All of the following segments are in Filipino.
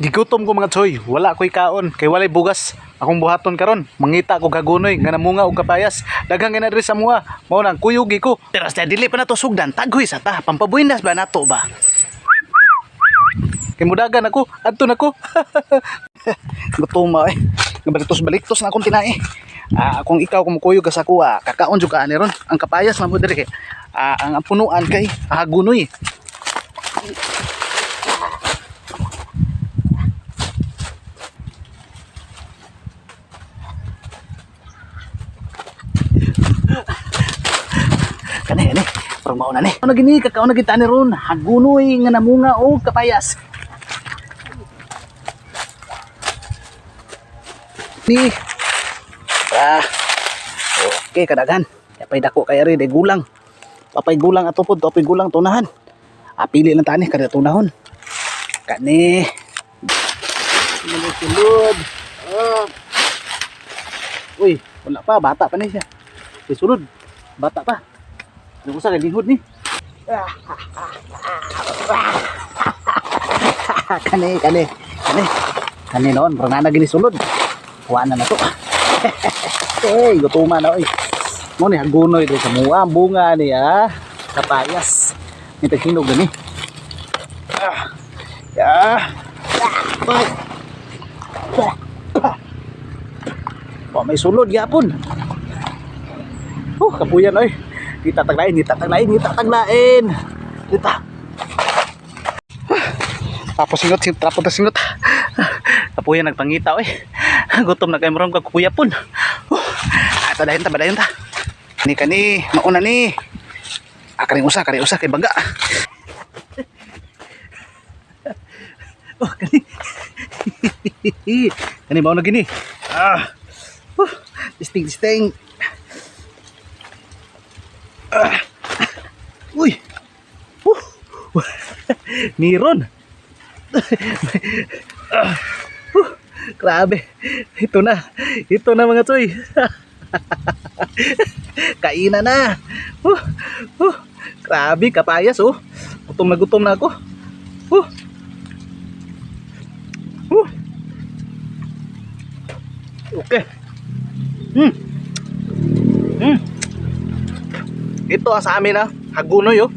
Gigutom ko mga choy, wala ko'y kaon, kay walay bugas. Akong buhaton karon, mangita ko gagunoy, nga namunga og kapayas. Daghang nga na diri sa mua, mao nang kuyugi ko. Teras na dili pa nato sugdan, tagoy sa ta, pampabuinas ba nato ba? Kay mudagan ako, adto nako. Gutom eh. Balitos na akong tinae. Kung ikaw kumukuyog ka sa kuha, kakaon jud ka ani ron. Ang kapayas man mo diri kay ang punuan kay hagunoy. Kani parang mauna ni. Ano gini kakaon na kita ni ron, hagunoy nga namunga og kapayas. Ni okay kadagan. Yapay dako kay ari de gulang. Papay gulang ato pod, papay gulang tunahan. Pili lang tani kada tunahon. Kani. Sulod. Uy, wala pa, bata pa ni siya. Sulod. Bata pa. Ano ko sa linghod ni? Kani noon, parang nanagin ni sulod. Kuhaan na to. Hey, gutuman na oy. Mo ni hagunoy dito sa mua, bunga niya, kapayas. Ni taghinog gani. May sulod yapon. Kapuyan oy. Dita taglain. Dita. Tapos singot. Kapuyan nagpangita oy. Gutom na kay maron kag kuyapon. Badayon ta. Kani, mauna ni. Kani usa kay bangga. Kani. Kani mauna gini. Disting. Uy. Niron. Grabe. Ito na mga choy. Kainan na. Grabe kapayas oh. Gutom na ako. Okay. Ito sa amin hagunoy oh.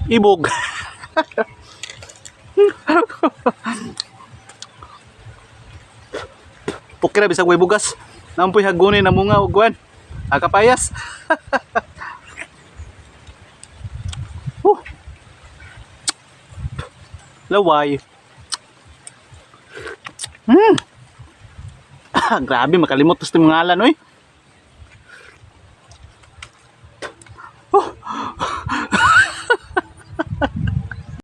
Ibog. Pukira bisag way bugas. Nampoy hagunoy na munga og kuan. Kapayas. Laway. Grabe makalimot tos ti ngalan oy.